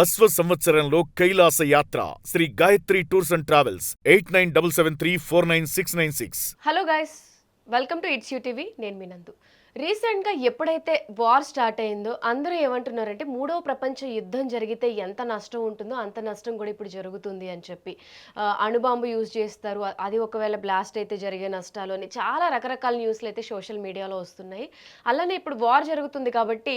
అశ్వ సంవత్సరంలో కైలాస యాత్ర Sri Gayatri tours and travels 8977349696. Hello guys, welcome to it's you TV. నేను మీ నందు. రీసెంట్గా ఎప్పుడైతే వార్ స్టార్ట్ అయిందో అందరూ ఏమంటున్నారంటే మూడో ప్రపంచ యుద్ధం జరిగితే ఎంత నష్టం ఉంటుందో అంత నష్టం కూడా ఇప్పుడు జరుగుతుంది అని చెప్పి అణుబాంబు యూజ్ చేస్తారు, అది ఒకవేళ బ్లాస్ట్ అయితే జరిగే నష్టాలు అని చాలా రకరకాల న్యూస్లు అయితే సోషల్ మీడియాలో వస్తున్నాయి. అలానే ఇప్పుడు వార్ జరుగుతుంది కాబట్టి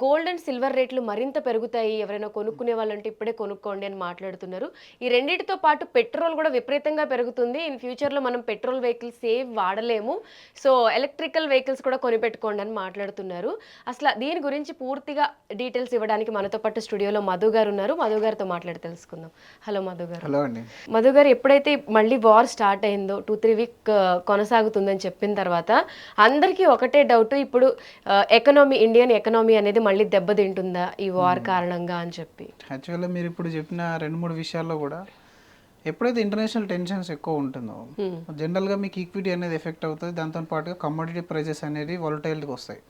గోల్డ్ అండ్ సిల్వర్ రేట్లు మరింత పెరుగుతాయి, ఎవరైనా కొనుక్కునే వాళ్ళంటే ఇప్పుడే కొనుక్కోండి అని మాట్లాడుతున్నారు. ఈ రెండింటితో పాటు పెట్రోల్ కూడా విపరీతంగా పెరుగుతుంది. ఇన్ ఫ్యూచర్లో మనం పెట్రోల్ వెహికల్స్ ఏవి వాడలేము, సో ఎలక్ట్రికల్ వెహికల్స్ కూడా పెట్టుకోండి అని మాట్లాడుతున్నారు. అసలు దీని గురించి పూర్తిగా డీటెయిల్స్ ఇవ్వడానికి మనతో పాటు స్టూడియోలో మధు గారు ఉన్నారు. మధు గారితో మాట్లాడి తెలుసుకుందాం. హలో మధు గారు. హలో అండి. మధు గారు, ఎప్పుడైతే మళ్ళీ వార్ స్టార్ట్ అయిందో 2-3 వీక్ కొనసాగుతుందని చెప్పిన తర్వాత అందరికీ ఒకటే డౌట్, ఇప్పుడు ఇండియన్ ఎకనామీ అనేది మళ్ళీ దెబ్బతింటుందా ఈ వార్ కారణంగా అని చెప్పి. యాక్చువల్గా మీరు ఇప్పుడు చెప్పిన 2-3 విషయాల్లో కూడా ఎప్పుడైతే ఇంటర్నేషనల్ టెన్షన్స్ ఎక్కువ ఉంటుందో జనరల్గా మీకు ఈక్విటీ అనేది ఎఫెక్ట్ అవుతుంది. దాంతో పాటుగా కమోడిటీ ప్రైజెస్ అనేది వాలటైల్గా వస్తాయి.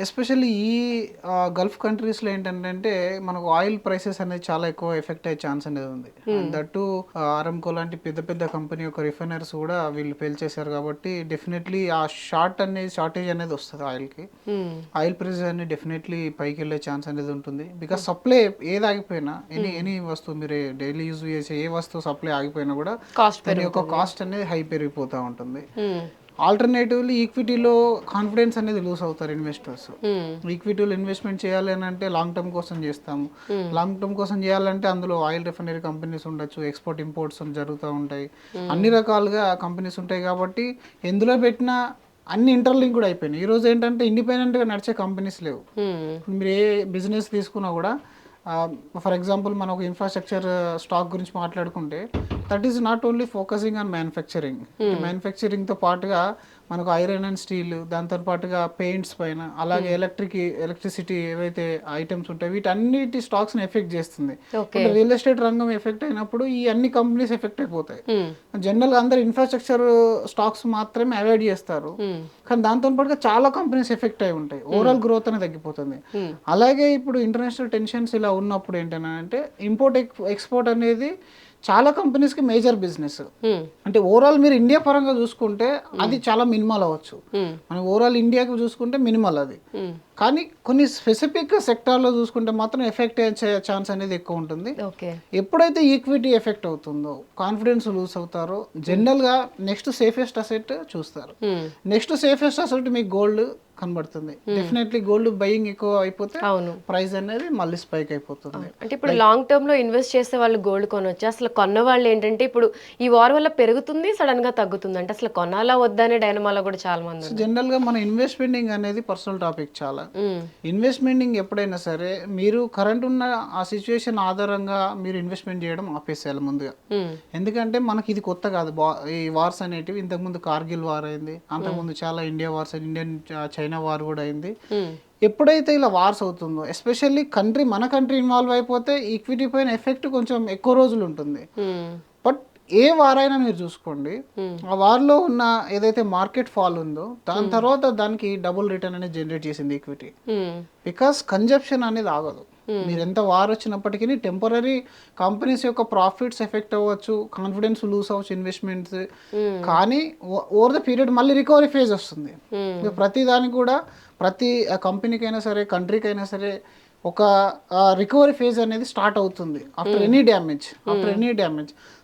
ఎస్పెషల్లీ ఈ గల్ఫ్ కంట్రీస్లో ఏంటంటే మనకు ఆయిల్ ప్రైసెస్ అనేది చాలా ఎక్కువ ఎఫెక్ట్ అయ్యే ఛాన్స్ అనేది ఉంది. దట్టు ఆరంకో లాంటి పెద్ద పెద్ద కంపెనీ యొక్క రిఫైనర్స్ కూడా వీళ్ళు పేల్చేశారు కాబట్టి డెఫినెట్లీ ఆ షార్టేజ్ అనేది వస్తుంది ఆయిల్కి. ఆయిల్ ప్రైసెస్ అనేది డెఫినెట్లీ పైకి వెళ్ళే ఛాన్స్ అనేది ఉంటుంది. బికాస్ సప్లై ఏది ఆగిపోయినా ఎనీ వస్తువు మీరు డైలీ యూజ్ చేసే ఏ వస్తువు సప్లై ఆగిపోయినా కూడా దాని యొక్క కాస్ట్ అనేది హై పెరిగిపోతూ ఉంటుంది. ఆల్టర్నేటివ్లీ ఈక్విటీలో కాన్ఫిడెన్స్ అనేది లూజ్ అవుతారు ఇన్వెస్టర్స్. ఈక్విటీలో ఇన్వెస్ట్మెంట్ చేయాలి అని అంటే లాంగ్ టర్మ్ కోసం చేస్తాము. లాంగ్ టర్మ్ కోసం చేయాలంటే అందులో ఆయిల్ రిఫైనరీ కంపెనీస్ ఉండొచ్చు, ఎక్స్పోర్ట్ ఇంపోర్ట్స్ జరుగుతూ ఉంటాయి, అన్ని రకాలుగా కంపెనీస్ ఉంటాయి. కాబట్టి ఎందులో పెట్టినా అన్ని ఇంటర్లింక్ కూడా అయిపోయినాయి. ఈ రోజు ఏంటంటే ఇండిపెండెంట్గా నడిచే కంపెనీస్ లేవు. మీరు ఏ బిజినెస్ తీసుకున్నా కూడా ఫర్ ఎగ్జాంపుల్ మనం ఒక ఇన్ఫ్రాస్ట్రక్చర్ స్టాక్ గురించి మాట్లాడుకుంటే that is not only focusing on మ్యానుఫ్యాక్చరింగ్తో పాటుగా మనకు ఐరన్ అండ్ స్టీల్, దాంతో పాటుగా పెయింట్స్ పైన, అలాగే ఎలక్ట్రిసిటీ ఏవైతే ఐటమ్స్ ఉంటాయి వీటన్నిటి స్టాక్స్ని ఎఫెక్ట్ చేస్తుంది. రియల్ ఎస్టేట్ రంగం ఎఫెక్ట్ అయినప్పుడు ఈ అన్ని కంపెనీస్ ఎఫెక్ట్ అయిపోతాయి. జనరల్గా అందరు ఇన్ఫ్రాస్ట్రక్చర్ స్టాక్స్ మాత్రమే అవాయిడ్ చేస్తారు, కానీ దాంతో పాటుగా చాలా కంపెనీస్ ఎఫెక్ట్ అయి ఉంటాయి. ఓవరాల్ గ్రోత్ అనేది తగ్గిపోతుంది. అలాగే ఇప్పుడు ఇంటర్నేషనల్ టెన్షన్స్ ఇలా ఉన్నప్పుడు ఏంటంటే ఇంపోర్ట్ ఎక్స్పోర్ట్ అనేది చాలా కంపెనీస్కి మేజర్ బిజినెస్. అంటే ఓవరాల్ మీరు ఇండియా పరంగా చూసుకుంటే అది చాలా మినిమల్ అవ్వచ్చు, మనం ఓవరాల్ ఇండియాకి చూసుకుంటే మినిమల్ అది. కానీ కొన్ని స్పెసిఫిక్ సెక్టార్లో చూసుకుంటే మాత్రం ఎఫెక్ట్ అయ్యే ఛాన్స్ అనేది ఎక్కువ ఉంటుంది. ఎప్పుడైతే ఈక్విటీ ఎఫెక్ట్ అవుతుందో, కాన్ఫిడెన్స్ లూజ్ అవుతారో, జనరల్గా నెక్స్ట్ సేఫెస్ట్ అసెట్ చూస్తారు. నెక్స్ట్ సేఫెస్ట్ అసెట్ మీకు గోల్డ్ కనబడుతుంది. డెఫినెట్లీ గోల్డ్ బయింగ్ ఎక్కువ అయిపోతే ప్రైస్ అనేది మళ్ళీ స్పైక్ అయిపోతుంది. అంటే ఇప్పుడు లాంగ్ టర్మ్ లో ఇన్వెస్ట్ చేసే వాళ్ళు గోల్డ్ కొనొచ్చు. అసలు కొన్న వాళ్ళు ఏంటంటే ఇప్పుడు ఈ వార్ వల్ల పెరుగుతుంది, సడన్ గా తగ్గుతుంది, అంటే అసలు కొనాలా వద్దనే డైనమాలో కూడా చాలా మంది. జనరల్ గా మన ఇన్వెస్ట్మెంటింగ్ అనేది పర్సనల్ టాపిక్. చాలా ఇన్వెస్ట్మెంటింగ్ ఎప్పుడైనా సరే మీరు కరెంట్ ఉన్న ఆ సిచ్యువేషన్ ఆధారంగా మీరు ఇన్వెస్ట్మెంట్ చేయడం ఆపేసేయాలి ముందుగా. ఎందుకంటే మనకి ఇది కొత్త కాదు. ఈ వార్స్ అనేటివి ఇంతకుముందు కార్గిల్ వార్ అయింది, అంతకుముందు చాలా ఇండియా వార్స్, చైనా వార్ కూడా అయింది. ఎప్పుడైతే ఇలా వార్స్ అవుతుందో, ఎస్పెషల్లీ మన కంట్రీ ఇన్వాల్వ్ అయిపోతే ఈక్విటీ పైన ఎఫెక్ట్ కొంచెం ఎక్కువ రోజులు ఉంటుంది. బట్ ఏ వార్ అయినా మీరు చూసుకోండి, ఆ వార్లో ఉన్న ఏదైతే మార్కెట్ ఫాల్ ఉందో దాని తర్వాత దానికి డబుల్ రిటర్న్ అనేది జనరేట్ చేసింది ఈక్విటీ. బికాస్ కన్జప్షన్ అనేది ఆగదు. మీరు ఎంత వార్ వచ్చినప్పటికీ టెంపరీ కంపెనీస్ యొక్క ప్రాఫిట్స్ ఎఫెక్ట్ అవ్వచ్చు, కాన్ఫిడెన్స్ లూజ్ అవ్వచ్చు ఇన్వెస్ట్మెంట్స్, కానీ ఓవర్ ద పీరియడ్ మళ్ళీ రికవరీ ఫేజ్ వస్తుంది. ప్రతి దానికి కూడా ప్రతి కంపెనీకైనా సరే, కంట్రీకైనా సరే ఒక రికవరీ ఫేజ్ అనేది స్టార్ట్ అవుతుంది ఆఫ్టర్ ఎనీ డ్యామేజ్.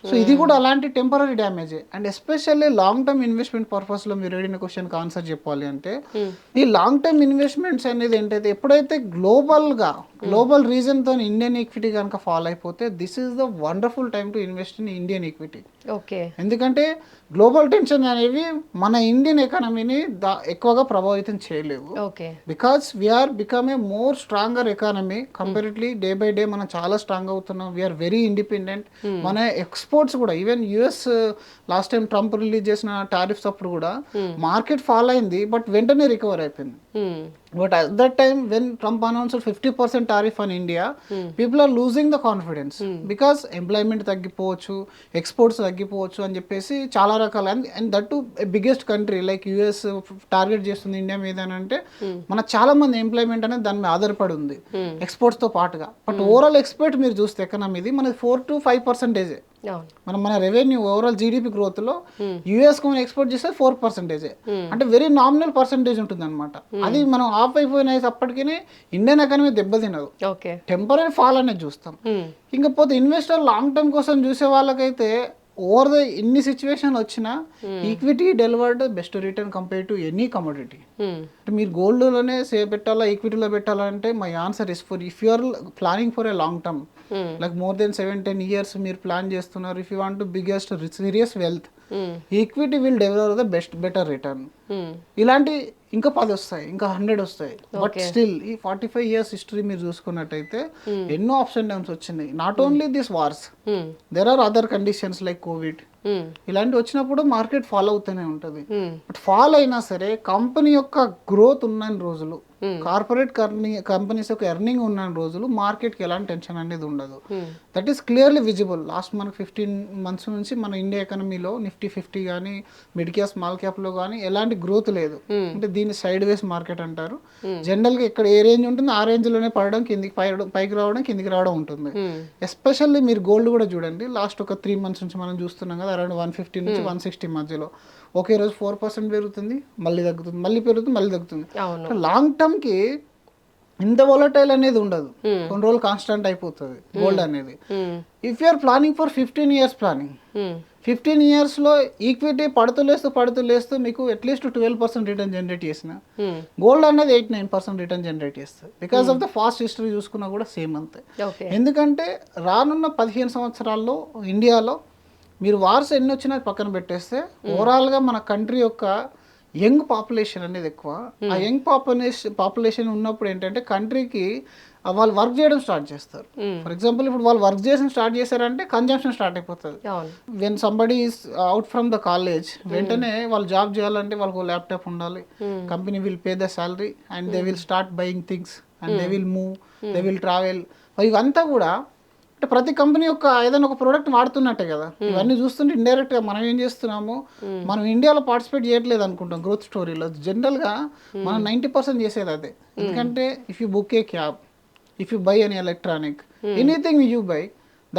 సో ఇది కూడా అలాంటి temporary damage. And especially long term investment పర్పస్లో మీరు అడిగిన క్వశ్చన్కి ఆన్సర్ చెప్పాలి అంటే, ఈ లాంగ్ టర్మ్ ఇన్వెస్ట్మెంట్స్ అనేది ఏంటైతే ఎప్పుడైతే గ్లోబల్ రీజన్తో ఇండియన్ ఈక్విటీ కనుక ఫాలో అయిపోతే this is the wonderful time to invest in Indian equity. ఎందుకంటే గ్లోబల్ టెన్షన్ అనేవి మన ఇండియన్ ఎకానమీని ఎక్కువగా ప్రభావితం చేయలేవు. Because we are become a more stronger economy comparatively. Day by day మనం చాలా స్ట్రాంగ్ అవుతున్నాం. We are very independent. మన ఎక్స్పోర్ట్స్ కూడా even US last time Trump release చేసిన టారిఫ్స్ అప్పుడు కూడా మార్కెట్ ఫాల్ అయింది, బట్ వెంటనే రికవర్ అయిపోయింది. But at that time when Trump announced 50% tariff on India, people are losing the confidence because employment తగ్గిపోవచ్చు, exports తగ్గిపోవచ్చు అని చెప్పేసి చాలా రకాల, and that to biggest country like US target చేస్తుంది ఇండియా మీద అని అంటే మన చాలా మంది ఎంప్లాయ్మెంట్ అనేది దాని మీద ఆధారపడి ఉంది ఎక్స్పోర్ట్స్ తో పాటుగా. బట్ ఓవరాల్ ఎక్స్పోర్ట్ మీరు చూస్తే ఎకనామీది మనది 4 to 5%. మన రెవెన్యూ ఓవరాల్ జీడిపి గ్రోత్ లో యూఎస్ కు మనం ఎక్స్పోర్ట్ చేస్తే 4%. అంటే వెరీ నామినల్ పర్సెంటేజ్ ఉంటుంది అనమాట. అది మనం ఆఫ్ అయిపోయినప్పటికీ ఇండియన్ ఎకానమీ దెబ్బతినదు, టెంపరీ ఫాల్ అనేది చూస్తాం. ఇంకపోతే ఇన్వెస్టర్ లాంగ్ టర్మ్ కోసం చూసే వాళ్ళకైతే ఓవర్ ద ఎన్ని సిచ్యువేషన్ వచ్చినా equity delivered best return compare to any commodity. మీరు గోల్డ్లోనే సేవ్ పెట్టాలా ఈక్విటీలో పెట్టాలంటే my answer is for if you are planning for a long term like more than 7-10 years మీరు ప్లాన్ చేస్తున్నారు, if you want to biggest serious wealth, equity will develop the better return. ఇలాంటి ఇంకా 10 వస్తాయి, ఇంకా 100 వస్తాయి. బట్ స్టిల్ ఈ 45 years history మీరు చూసుకున్నట్టయితే ఎన్నో అప్స్ అండ్ డౌన్స్ వచ్చినాయి. Not only this wars, there are other conditions like covid, ఇలాంటి వచ్చినప్పుడు మార్కెట్ ఫాల్ అవుతూనే ఉంటుంది. బట్ ఫాల్ అయినా సరే కంపెనీ యొక్క గ్రోత్ ఉన్న రోజులు, కార్పొరేట్ కంపెనీస్ యొక్క ఎర్నింగ్ ఉన్న రోజులు మార్కెట్కి ఎలాంటి టెన్షన్ అనేది ఉండదు. That is clearly visible. Last మనకు 15 months నుంచి మన ఇండియా ఎకానమీలో Nifty 50 కానీ మిడ్ క్యాప్ స్మాల్ క్యాప్లో కానీ ఎలాంటి గ్రోత్ లేదు. అంటే దీన్ని సైడ్ వేస్ మార్కెట్ అంటారు. జనరల్గా ఇక్కడ ఏ రేంజ్ ఉంటుందో ఆ రేంజ్లోనే పడడం, కిందికి పైకి రావడం, కిందికి రావడం ఉంటుంది. ఎస్పెషల్లీ మీరు గోల్డ్ కూడా చూడండి, లాస్ట్ ఒక 3 months నుంచి మనం చూస్తున్నాం కదా, అరౌండ్ 150 నుంచి 160 మధ్యలో ఒకే రోజు 4% పెరుగుతుంది, మళ్ళీ తగ్గుతుంది, మళ్ళీ పెరుగుతుంది, మళ్ళీ తగ్గుతుంది. లాంగ్ టర్మ్ కి ఇంత వోలటైల్ అనేది ఉండదు, కొన్ని రోజులు కాన్స్టెంట్ అయిపోతుంది గోల్డ్ అనేది. If you are planning for 15 years planning, 15 years లో ఈక్విటీ పడుతూ లేస్తూ మీకు అట్లీస్ట్ 12% రిటర్న్ జనరేట్ చేసిన గోల్డ్ అనేది 8-9% రిటర్న్ జనరేట్ చేస్తుంది. Because of the past history చూసుకున్నా కూడా సేమ్ అంతే. ఎందుకంటే రానున్న 15 సంవత్సరాల్లో ఇండియాలో మీరు వార్స్ ఎన్ని వచ్చినా పక్కన పెట్టేస్తే ఓవరాల్గా మన కంట్రీ యొక్క యంగ్ పాపులేషన్ అనేది ఎక్కువ. ఆ యంగ్ పాపులేషన్ ఉన్నప్పుడు ఏంటంటే కంట్రీకి వాళ్ళు వర్క్ చేయడం స్టార్ట్ చేస్తారు. ఫర్ ఎగ్జాంపుల్ ఇప్పుడు వాళ్ళు వర్క్ చేయడం స్టార్ట్ చేశారంటే కన్జంప్షన్ స్టార్ట్ అయిపోతుంది. When somebody is out from the college, వెంటనే వాళ్ళు జాబ్ చేయాలంటే వాళ్ళకు ల్యాప్టాప్ ఉండాలి, company will pay the salary and they will start buying things and they will move, they will travel. ఇవంతా కూడా అంటే ప్రతి కంపెనీ యొక్క ఏదైనా ఒక ప్రోడక్ట్ వాడుతున్నట్టే కదా. ఇవన్నీ చూస్తుంటే ఇండైరెక్ట్ గా మనం ఏం చేస్తున్నాము, మనం ఇండియాలో పార్టిసిపేట్ చేయట్లేదు అనుకుంటాం గ్రోత్ స్టోరీలో. జనరల్ గా మనం 90% చేసేది అదే. ఎందుకంటే if you book a cab, if you buy any electronic, anything you buy,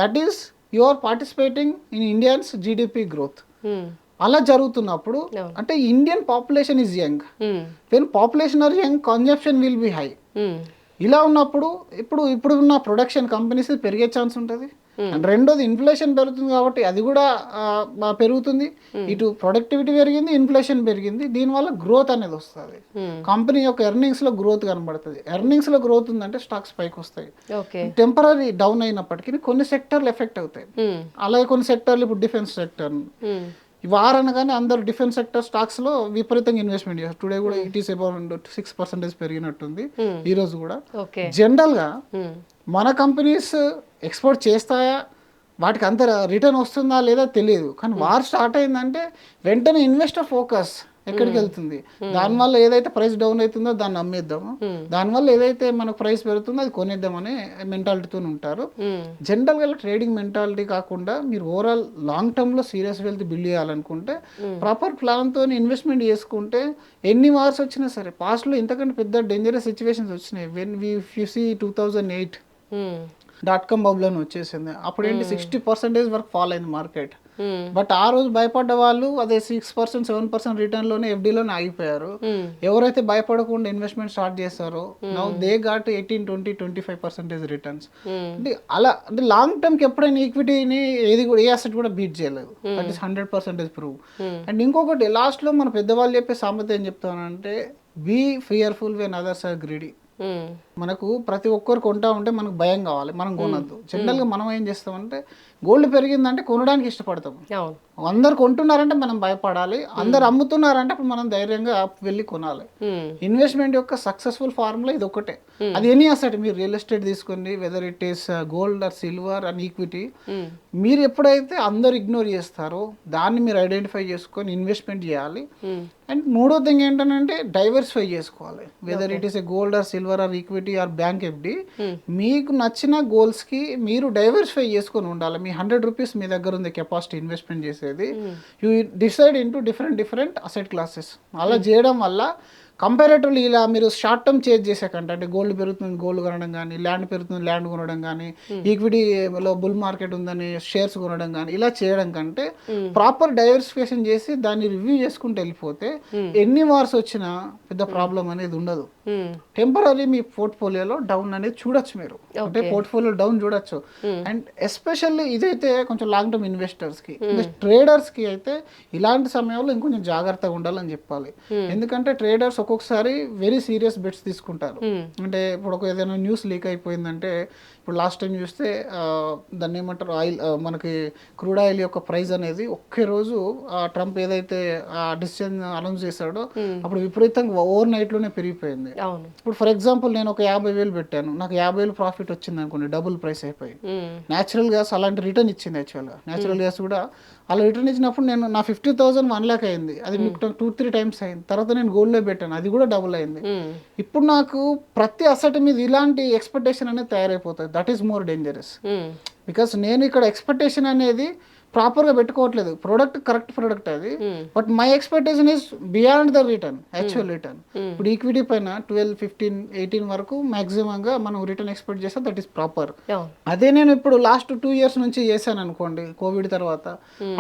that is you are participating in Indians GDP growth. అలా జరుగుతున్నప్పుడు అంటే Indian population is young, when population are young consumption will be high. ఇలా ఉన్నప్పుడు ఇప్పుడు ఉన్న production companies పెరిగే chance ఉంటుంది. And రెండోది ఇన్ఫ్లేషన్ పెరుగుతుంది కాబట్టి అది కూడా పెరుగుతుంది. ఇటు ప్రొడక్టివిటీ పెరిగింది, ఇన్ఫ్లేషన్ పెరిగింది, దీనివల్ల గ్రోత్ అనేది వస్తుంది. కంపెనీ యొక్క ఎర్నింగ్స్ లో గ్రోత్ కనబడుతుంది. ఎర్నింగ్స్ లో గ్రోత్ ఉందంటే స్టాక్స్ పైకి వస్తాయి. టెంపరీ డౌన్ అయినప్పటికీ కొన్ని సెక్టర్లు ఎఫెక్ట్ అవుతాయి. అలాగే కొన్ని సెక్టర్లు, ఇప్పుడు డిఫెన్స్ సెక్టర్ వారనగానే అందరూ డిఫెన్స్ సెక్టర్ స్టాక్స్ లో విపరీతంగా ఇన్వెస్ట్మెంట్ చేస్తారు. టుడే కూడా ఇట్ ఈస్ అబౌట్ 6% పెరిగినట్టుంది ఈ రోజు కూడా. జనరల్ గా మన కంపెనీస్ ఎక్స్పోర్ట్ చేస్తాయా, వాటికి అంత రిటర్న్ వస్తుందా లేదా తెలియదు. కానీ వార్ స్టార్ట్ అయిందంటే వెంటనే ఇన్వెస్టర్ ఫోకస్ ఎక్కడికి వెళ్తుంది, దానివల్ల ఏదైతే ప్రైస్ డౌన్ అవుతుందో దాన్ని అమ్మేద్దాము, దానివల్ల ఏదైతే మనకు ప్రైస్ పెరుగుతుందో అది కొనేద్దామనే మెంటాలిటీతో ఉంటారు. జనరల్ గా ట్రేడింగ్ మెంటాలిటీ కాకుండా మీరు ఓవరాల్ లాంగ్ టర్మ్ లో సీరియస్ వెల్త్ బిల్డ్ చేయాలనుకుంటే ప్రాపర్ ప్లాన్ తో ఇన్వెస్ట్మెంట్ చేసుకుంటే ఎన్ని వార్స్ వచ్చినా సరే, పాస్ట్ లో ఇంతకంటే పెద్ద డేంజరస్ సిచ్యువేషన్స్ వచ్చినాయి. When you see 2008 .com bubble అని వచ్చేసింది. అప్పుడు ఏంటి 60% వరకు ఫాల్ అయింది మార్కెట్. బట్ ఆ రోజు భయపడ్డ వాళ్ళు అదే 6%, 7% రిటర్న్ లోనే ఎఫ్డీలోనే ఆగిపోయారు. ఎవరైతే భయపడకుండా ఇన్వెస్ట్మెంట్ స్టార్ట్ చేస్తారో నౌ దే గాట్ 18, 20, 25% రిటర్న్స్. అంటే అలా అంటే లాంగ్ టర్మ్ కి ఎప్పుడైనా ఈక్విటీని ఏది కూడా ఏ అసెట్ కూడా బీట్ చేయలేదు. That is 100% prove. అండ్ ఇంకొకటి లాస్ట్ లో మన పెద్దవాళ్ళు చెప్పే సామెత ఏం చెప్తానంటే be fearful when others are greedy. మనకు ప్రతి ఒక్కరు కొంటా ఉంటే మనకు భయం కావాలి, మనం కొనద్దు. జనరల్ గా మనం ఏం చేస్తామంటే గోల్డ్ పెరిగిందంటే కొనడానికి ఇష్టపడతాం. అవును. అందరు కొంటున్నారంటే మనం భయపడాలి, అందరు అమ్ముతున్నారంటే అప్పుడు మనం ధైర్యంగా వెళ్ళి కొనాలి. ఇన్వెస్ట్మెంట్ యొక్క సక్సెస్ఫుల్ ఫార్ములా ఇది ఒకటే. అది ఎనీ అసెట్, మీరు రియల్ ఎస్టేట్ తీసుకోండి, whether it is gold or silver and equity, మీరు ఎప్పుడైతే అందరు ఇగ్నోర్ చేస్తారో దాన్ని మీరు ఐడెంటిఫై చేసుకొని ఇన్వెస్ట్మెంట్ చేయాలి. అండ్ మూడో థింగ్ ఏంటంటే డైవర్సిఫై చేసుకోవాలి, whether it is a gold or silver or equity or bank FD. మీకు నచ్చిన గోల్స్కి మీరు డైవర్సిఫై చేసుకొని ఉండాలి. మీ 100 రూపీస్ మీ దగ్గర ఉంది కెపాసిటీ ఇన్వెస్ట్మెంట్ చేసేది, you decide into different asset classes. అలా చేయడం వల్ల కంపారేటివ్లీ ఇలా మీరు షార్ట్ టర్మ్ చేంజ్ చేసేకంటే, అంటే గోల్డ్ పెరుగుతుంది గోల్డ్ కొనడం కానీ, ల్యాండ్ పెరుగుతుంది ల్యాండ్ కొనడం కానీ, ఈక్విటీలో బుల్ మార్కెట్ ఉందని షేర్స్ కొనడం కానీ, ఇలా చేయడం కంటే ప్రాపర్ డైవర్సిఫికేషన్ చేసి దాన్ని రివ్యూ చేసుకుంటూ వెళ్ళిపోతే ఎన్ని వార్స్ వచ్చినా పెద్ద ప్రాబ్లం అనేది ఉండదు. టెంపరీ మీ పోర్ట్ఫోలియోలో డౌన్ అనేది చూడొచ్చు, మీరు అంటే పోర్ట్ఫోలియో డౌన్ చూడొచ్చు. అండ్ ఎస్పెషల్లీ ఇదైతే కొంచెం లాంగ్ టర్మ్ ఇన్వెస్టర్స్కి, ట్రేడర్స్కి అయితే ఇలాంటి సమయంలో ఇంకొంచెం జాగ్రత్తగా ఉండాలని చెప్పాలి. ఎందుకంటే ట్రేడర్స్ ఒక్కొక్కసారి వెరీ సీరియస్ బెట్స్ తీసుకుంటారు. అంటే ఇప్పుడు ఒక ఏదైనా న్యూస్ లీక్ అయిపోయిందంటే, ఇప్పుడు లాస్ట్ టైం చూస్తే దాన్ని ఏమంటారు, ఆయిల్, మనకి క్రూడ్ ఆయిల్ యొక్క ప్రైస్ అనేది ఒకే రోజు ట్రంప్ ఏదైతే డిసిజన్ అనౌన్స్ చేశాడో అప్పుడు విపరీతంగా ఓవర్ నైట్లోనే పెరిగిపోయింది. ఇప్పుడు ఫర్ ఎగ్జాంపుల్ నేను ఒక 50,000 పెట్టాను, నాకు 50,000 ప్రాఫిట్ వచ్చింది అనుకోండి, డబుల్ ప్రైస్ అయిపోయి. న్యాచురల్ గ్యాస్ అలాంటి రిటర్న్ ఇచ్చింది. యాక్చువల్గా న్యాచురల్ గ్యాస్ కూడా అలా రిటర్న్ ఇచ్చినప్పుడు నేను నా 50,000 1 lakh అయింది, అది 2-3 times అయింది. తర్వాత నేను గోల్డ్లో పెట్టాను, అది కూడా డబుల్ అయింది. ఇప్పుడు నాకు ప్రతి అసెట్ మీద ఇలాంటి ఎక్స్పెక్టేషన్ అనేది తయారైపోతుంది. That is more dangerous. Because నేను ఇక్కడ ఎక్స్పెక్టేషన్ అనేది ప్రాపర్గా పెట్టుకోవట్లేదు. ప్రోడక్ట్ కరెక్ట్ ప్రోడక్ట్ అది, but my expectation is beyond the return, actual return. ఇప్పుడు ఈక్విటీ పైన 12, 15, 18 వరకు మాక్సిమంగా మనం రిటర్న్ ఎక్స్పెక్ట్ చేస్తే దట్ ఈస్ ప్రాపర్. అదే నేను ఇప్పుడు లాస్ట్ 2 years నుంచి చేశాను అనుకోండి, కోవిడ్ తర్వాత,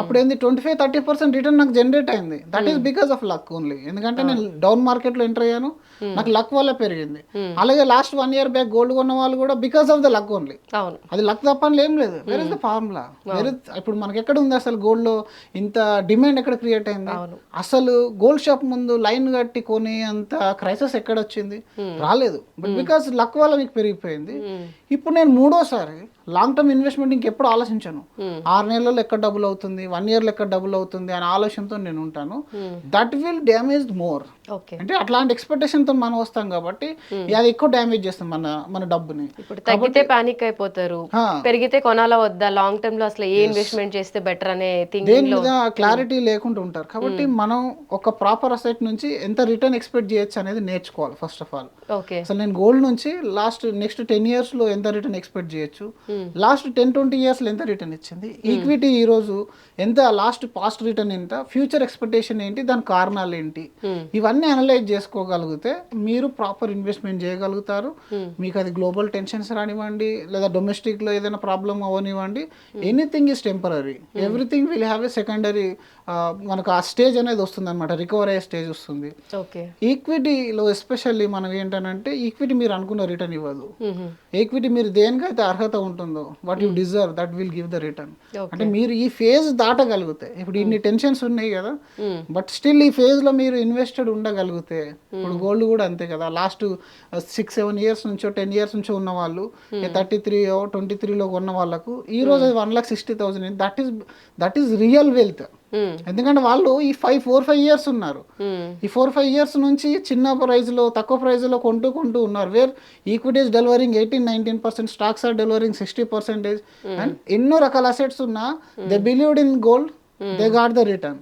అప్పుడు ఏంది 25-30% రిటర్న్ నాకు జనరేట్ అయింది. That is because of luck only. ఎందుకంటే నేను డౌన్ మార్కెట్లో ఎంటర్ అయ్యాను, నాకు లక్ వల్ల పెరిగింది. అలాగే లాస్ట్ 1 year బ్యాక్ గోల్డ్ కొన్న వాళ్ళు కూడా because of the luck only. అది లక్ తప్ప ఏం లేదు. Where is the formula? ఇప్పుడు మనకి ఎక్కడ ఉంది అసలు గోల్డ్ లో ఇంత డిమాండ్ ఎక్కడ క్రియేట్ అయింది? అసలు గోల్డ్ షాప్ ముందు లైన్ కట్టి కొని అంత క్రైసిస్ ఎక్కడ వచ్చింది? రాలేదు. బట్ బికాస్ లక్ వల్ల మీకు పెరిగిపోయింది. ఇప్పుడు నేను మూడోసారి లాంగ్ టర్మ్ ఇన్వెస్ట్మెంట్ ఇంకెప్పుడు ఆలోచించాను. 6 నెలల్లో ఎక్కడ డబుల్ అవుతుంది, 1 yearలో ఎక్కడ డబుల్ అవుతుంది అనే ఆలోచనతో నేను ఉంటాను. That will damage more. అంటే అట్లాంటి ఎక్స్పెక్టేషన్ తో మనం వస్తాం కాబట్టి అది ఎక్కువ డ్యామేజ్ చేస్తుంది మన డబ్బుని. తగ్గితే పానిక్ అయిపోతారు, పెరిగితే కొనాలా వద్దా, లాంగ్ టర్మ్ లో అసలు ఏ ఇన్వెస్ట్మెంట్ చేస్తే బెటర్ అనే దేని మీద క్లారిటీ లేకుండా ఉంటారు. కాబట్టి మనం ఒక ప్రాపర్ అసెట్ నుంచి ఎంత రిటర్న్ ఎక్స్పెక్ట్ చేయొచ్చు అనేది నేర్చుకోవాలి ఫస్ట్ ఆఫ్ ఆల్. అసలు నేను గోల్డ్ నుంచి నెక్స్ట్ 10 years లో ఎంత రిటర్న్ ఎక్స్పెక్ట్ చేయొచ్చు, లాస్ట్ 10-20 years లో ఎంత రిటర్న్ ఇచ్చింది, ఈక్విటీ ఈ రోజు ఎంత, లాస్ట్ పాస్ట్ రిటర్న్ ఎంత, ఫ్యూచర్ ఎక్స్పెక్టేషన్ ఏంటి, దాని కారణాలు ఏంటి, ఇవన్నీ అనలైజ్ చేసుకోగలిగితే మీరు ప్రాపర్ ఇన్వెస్ట్మెంట్ చేయగలుగుతారు. మీకు అది గ్లోబల్ టెన్షన్స్ రానివ్వండి, లేదా డొమెస్టిక్ లో ఏదైనా ప్రాబ్లమ్ అవనివ్వండి, anything is temporary. Everything will have a secondary, మనకు ఆ స్టేజ్ అనేది వస్తుంది అనమాట, రికవర్ అయ్యే స్టేజ్ వస్తుంది. ఈక్విటీలో ఎస్పెషల్లీ మనం ఏంటంటే, ఈక్విటీ మీరు అనుకున్న రిటర్న్ ఇవ్వదు. ఈక్విటీ మీరు దేనికైతే అర్హత ఉంటుందో, what you deserve, that will give the return. అంటే మీరు ఈ ఫేజ్ దాటగలిగితే, ఇప్పుడు ఇన్ని టెన్షన్స్ ఉన్నాయి కదా, బట్ స్టిల్ ఈ ఫేజ్ లో మీరు ఇన్వెస్టెడ్ ఉండగలిగితే, ఇప్పుడు గోల్డ్ కూడా అంతే కదా, లాస్ట్ 6-7 years నుంచో 10 years నుంచో ఉన్న వాళ్ళు 33-23లో ఉన్న వాళ్ళకు ఈ రోజు 1,60,000, దట్ ఈస్ రియల్ వెల్త్. ఎందుకంటే వాళ్ళు ఈ 4-5 years ఉన్నారు. ఈ 4-5 years నుంచి చిన్న ప్రైజ్ లో, తక్కువ ప్రైజ్ లో కొంటూ ఉన్నారు. Where equities delivering 18-19%, stocks are delivering 60%. And ఎన్నో రకాల అసెట్స్ ఉన్నా they believed in gold, they got the return.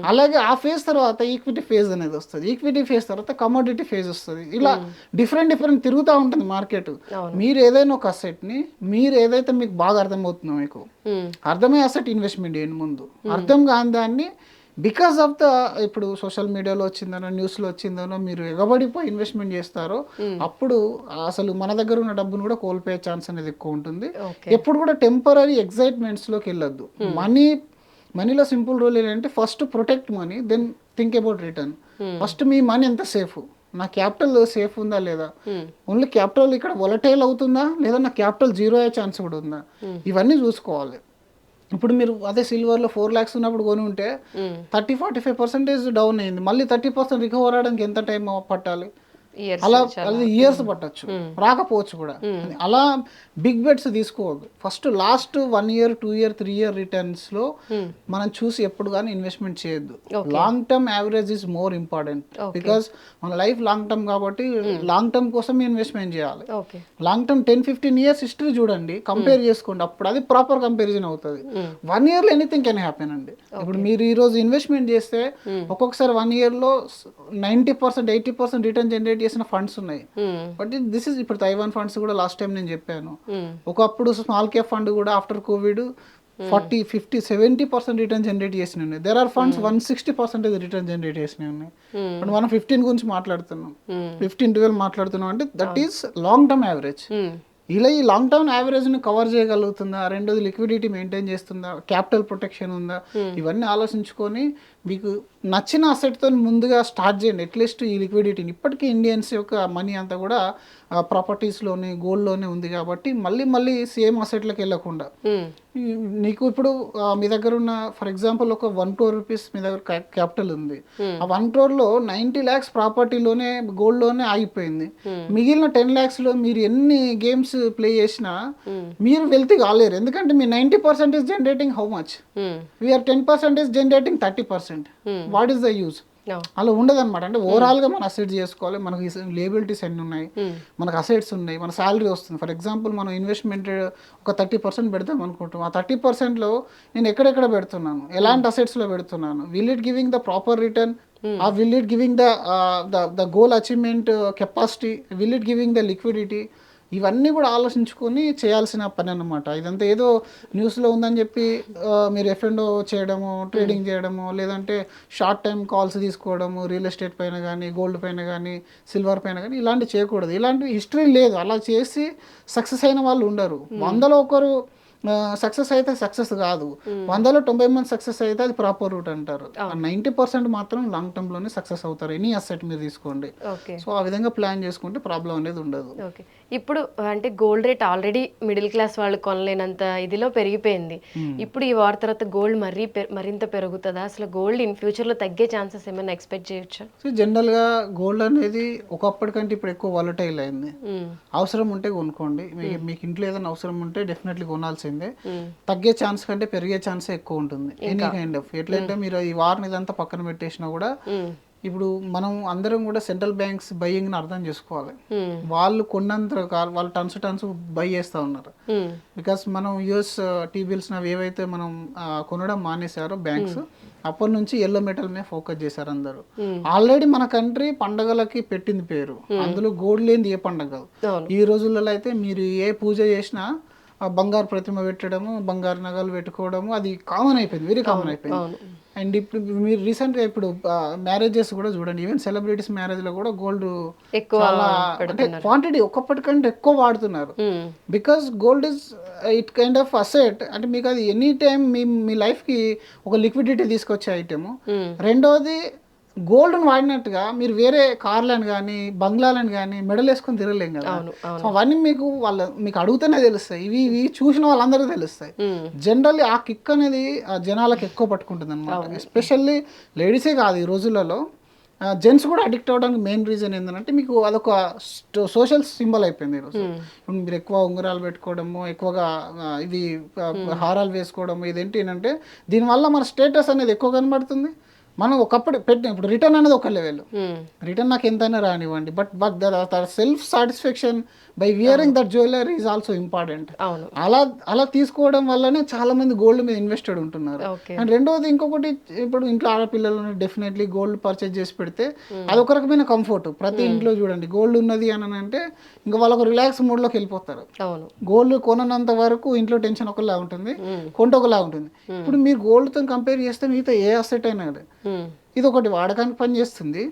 అలాగే ఆ ఫేజ్ తర్వాత ఈక్విటీ ఫేజ్ అనేది వస్తుంది, ఈక్విటీ ఫేజ్ తర్వాత కమోడిటీ ఫేజ్ వస్తుంది. ఇలా డిఫరెంట్ తిరుగుతూ ఉంటుంది మార్కెట్. మీరు ఏదైనా ఒక అసెట్ ని, మీరు ఏదైతే మీకు బాగా అర్థమవుతుందో, మీకు అర్థమయ్యే అసెట్ ఇన్వెస్ట్మెంట్ చేయండి ముందు. అర్థం కాని దాన్ని బికాస్ ఆఫ్ ద, ఇప్పుడు సోషల్ మీడియాలో వచ్చిందనో, న్యూస్లో వచ్చిందనో మీరు ఎగబడిపోయి ఇన్వెస్ట్మెంట్ చేస్తారో, అప్పుడు అసలు మన దగ్గర ఉన్న డబ్బును కూడా కోల్పోయే ఛాన్స్ అనేది ఎక్కువ ఉంటుంది. ఎప్పుడు కూడా టెంపరీ ఎక్సైట్మెంట్స్లోకి వెళ్ళొద్దు. మనీలో సింపుల్ రూల్ ఏంటంటే, first protect money, then think about return. First మీ మనీ ఎంత సేఫ్, నా క్యాపిటల్ సేఫ్ ఉందా లేదా, ఓన్లీ క్యాపిటల్ ఇక్కడ వొలటైల్ అవుతుందా లేదా, నా క్యాపిటల్ జీరో అయ్యే ఛాన్స్ కూడా ఉందా, ఇవన్నీ చూసుకోవాలి. ఇప్పుడు మీరు అదే సిల్వర్లో 4 lakhs ఉన్నప్పుడు కొని ఉంటే 30-45% డౌన్ అయింది, మళ్ళీ 30% రికవర్ అవడానికి ఎంత టైం పట్టాలి? ఇయర్స్ అలా అది ఇయర్స్ పట్టచ్చు, రాకపోవచ్చు కూడా. అలా బిగ్ బెట్స్ తీసుకోవద్దు. First last 1 year 2 year 3 year returns లో మనం చూసి ఎప్పుడు కానీ ఇన్వెస్ట్మెంట్ చేయొద్దు. Long term average is more important, because మన లైఫ్ లాంగ్ టర్మ్ కాబట్టి లాంగ్ టర్మ్ కోసం ఇన్వెస్ట్మెంట్ చేయాలి. లాంగ్ టర్మ్ 10-15 years హిస్టరీ చూడండి, కంపేర్ చేసుకోండి, అప్పుడు అది ప్రాపర్ కంపారిజన్ అవుతుంది. 1 year లో ఎనీథింగ్ కెన్ హ్యాపెన్ అండి. ఇప్పుడు మీరు ఈ రోజు ఇన్వెస్ట్మెంట్ చేస్తే ఒక్కొక్కసారి 1 year లో 90% 80% రిటర్న్ జనరేట్ చేసిన ఫండ్స్ ఉన్నాయి. బట్ దిస్ ఇస్ ఇప్పుడు తైవాన్ ఫండ్స్ కూడా లాస్ట్ టైం నేను చెప్పాను. ఒకప్పుడు స్మాల్ క్యాప్ ఫండ్ కూడా ఆఫ్టర్ కోవిడ్ 40-50-70% రిటర్న్ జనరేట్ చేసినవి ఉన్నాయి. There are funds 160% return generate చేసినవి ఉన్నాయి. ఇప్పుడు మనం 15 గురించి మాట్లాడుతున్నాం, 15-12 మాట్లాడుతున్నాం అంటే that is long term average. ఇలా ఈ లాంగ్ టర్మ్ యావరేజ్ని కవర్ చేయగలుగుతుందా, రెండోది లిక్విడిటీ మెయింటైన్ చేస్తుందా, క్యాపిటల్ ప్రొటెక్షన్ ఉందా, ఇవన్నీ ఆలోచించుకొని మీకు నచ్చిన అసెట్తో ముందుగా స్టార్ట్ చేయండి. అట్లీస్ట్ ఈ లిక్విడిటీని, ఇప్పటికీ ఇండియన్స్ యొక్క మనీ అంతా కూడా ప్రాపర్టీస్లోనే గోల్డ్లోనే ఉంది కాబట్టి మళ్ళీ సేమ్ అసెట్లకు వెళ్ళకుండా నీకు ఇప్పుడు మీ దగ్గర ఉన్న ఫర్ ఎగ్జాంపుల్ ఒక 1 crore రూపీస్ మీ దగ్గర క్యాపిటల్ ఉంది. ఆ 1 crore లో 90 lakhs ప్రాపర్టీలోనే గోల్డ్లోనే ఆగిపోయింది. మిగిలిన 10 lakhs లో మీరు ఎన్ని గేమ్స్ ప్లే చేసినా మీరు వెల్తీ కాలేరు. ఎందుకంటే మీ 90% is generating how much, we are 10% is generating 30%. What is the use? అలా ఉండదు అనమాట. అంటే ఓవరాల్గా మనం అసెట్స్ చేసుకోవాలి. మనకి లేబిలిటీస్ ఎన్ని ఉన్నాయి, మనకు అసెట్స్ ఉన్నాయి, మన శాలరీ వస్తుంది. ఫర్ ఎగ్జాంపుల్ మనం ఇన్వెస్ట్మెంట్ ఒక 30% పెడతాం అనుకుంటాం. ఆ 30%లో నేను ఎక్కడెక్కడ పెడుతున్నాను, ఎలాంటి అసెట్స్లో పెడుతున్నాను, will it giving the proper return, will it giving the goal achievement capacity, will it giving the liquidity, ఇవన్నీ కూడా ఆలోచించుకొని చేయాల్సిన పని అన్నమాట. ఇదంతా ఏదో న్యూస్లో ఉందని చెప్పి మీరు F&O చేయడము, ట్రేడింగ్ చేయడము, లేదంటే షార్ట్ టైం కాల్స్ తీసుకోవడము, రియల్ ఎస్టేట్ పైన కానీ, గోల్డ్ పైన కానీ, సిల్వర్ పైన కానీ ఇలాంటివి చేయకూడదు. ఇలాంటివి హిస్టరీ లేదు. అలా చేసి సక్సెస్ అయిన వాళ్ళు ఉండరు. 100లో ఒకరు సక్సెస్ అయితే సక్సెస్ కాదు, 100లో 90 మంది సక్సెస్ అయితే అది ప్రాపర్ రూట్ అంటారు. 90% మాత్రం లాంగ్ టర్మ్ లోనే సక్సెస్ అవుతారు. ఎనీ అసెట్ మీరు తీసుకోండి. సో ఆ విధంగా ప్లాన్ చేసుకుంటే ప్రాబ్లం అనేది ఉండదు. ఇప్పుడు అంటే gold rate already middle class వాళ్ళు కొనలేనంత ఇదిలో పెరిగిపోయింది. ఇప్పుడు ఈ వార్ తర్వాత గోల్డ్ మరింత పెరుగుతుందా? అసలు గోల్డ్ ఇన్ ఫ్యూచర్ లో తగ్గే ఛాన్సెస్ ఏమైనా ఎక్స్పెక్ట్ చేయొచ్చా? సో జనరల్ గా గోల్డ్ అనేది ఒకప్పటికంటే ఇప్పుడు ఎక్కువ వాలటైల్ అయింది. అవసరం ఉంటే కొనుక్కోండి. మీకు ఇంట్లో ఏదైనా అవసరం ఉంటే డెఫినెట్లీ కొనాల్సిందే. తగ్గే ఛాన్స్ కంటే పెరిగే ఛాన్స్ ఎక్కువ ఉంటుంది. ఎనీ కైండ్ ఆఫ్ ఎట్లయితే మీరు ఈ వార్ని ఇదంతా పక్కన పెట్టేసినా కూడా ఇప్పుడు మనం అందరం కూడా సెంట్రల్ బ్యాంక్స్ బయ్యింగ్ ని అర్థం చేసుకోవాలి. వాళ్ళు కొన్నంత వాళ్ళు టన్స్ బై చేస్తూ ఉన్నారు. బికాస్ మనం యుఎస్ టీబిల్స్ అవి ఏవైతే మనం కొనడం మానేశారో బ్యాంక్స్, అప్పటి నుంచి ఎల్లో మెటల్ మీద ఫోకస్ చేశారు అందరూ. ఆల్రెడీ మన కంట్రీ పండగలకి పెట్టింది పేరు, అందులో గోల్డ్ లేనిది ఏ పండగ కాదు. ఈ రోజులలో అయితే మీరు ఏ పూజ చేసినా బంగారు ప్రతిమ పెట్టడము, బంగారు నగలు పెట్టుకోవడము అది కామన్ అయిపోయింది, వెరీ కామన్ అయిపోయింది. అండ్ ఇప్పుడు మీరు రీసెంట్గా ఇప్పుడు మ్యారేజెస్ కూడా చూడండి, ఈవెన్ సెలబ్రిటీస్ మ్యారేజ్లో కూడా గోల్డ్ చాలా అంటే క్వాంటిటీ ఒకప్పటికంటే ఎక్కువ వాడుతున్నారు. Because gold is it kind of asset. అంటే మీకు అది ఎనీ టైం మీ లైఫ్కి ఒక లిక్విడిటీ తీసుకొచ్చే ఐటెము. రెండోది గోల్డ్ని వాడినట్టుగా మీరు వేరే కార్లను కానీ బంగ్లాలను కానీ మెడల్ వేసుకొని తిరగలేం కదా. సో అవన్నీ మీకు అడుగుతూనే తెలుస్తాయి. ఇవి చూసిన వాళ్ళందరికీ తెలుస్తాయి. జనరల్లీ ఆ కిక్ అనేది జనాలకు ఎక్కువ పట్టుకుంటుంది అనమాట. ఎస్పెషల్లీ లేడీసే కాదు, ఈ రోజులలో జెంట్స్ కూడా అడిక్ట్ అవ్వడానికి మెయిన్ రీజన్ ఏంటంటే మీకు అదొక సోషల్ సింబల్ అయిపోయింది ఈరోజు. ఇప్పుడు మీరు ఎక్కువ ఉంగరాలు పెట్టుకోవడము, ఎక్కువగా ఇవి హారాలు వేసుకోవడము, ఇదేంటి ఏంటంటే దీనివల్ల మన స్టేటస్ అనేది ఎక్కువ కనబడుతుంది. మనం ఒకప్పుడు ఇప్పుడు రిటర్న్ అనేది ఒక లెవెల్, రిటర్న్ నాకు ఎంతైనా రానివ్వండి, but self satisfaction by wearing that jewellery is also important. అలా తీసుకోవడం వల్లనే చాలా మంది గోల్డ్ మీద ఇన్వెస్టెడ్ ఉంటున్నారు. అండ్ రెండోది ఇంకొకటి, ఇప్పుడు ఇంట్లో ఆడపిల్లలను డెఫినెట్లీ గోల్డ్ పర్చేజ్ చేసి పెడితే అదొక రకమైన కంఫర్ట్. ప్రతి ఇంట్లో చూడండి గోల్డ్ ఉన్నది అని అంటే ఇంకా వాళ్ళకు రిలాక్స్ మూడ్లోకి వెళ్ళిపోతారు. గోల్డ్ కొననంత వరకు ఇంట్లో టెన్షన్ ఒకలా ఉంటుంది, కొంట ఒకలా ఉంటుంది. ఇప్పుడు మీరు గోల్డ్తో కంపేర్ చేస్తే మిగతా ఏ అసెట్ అయినా ఇది ఒకటి వాడకానికి పనిచేస్తుంది,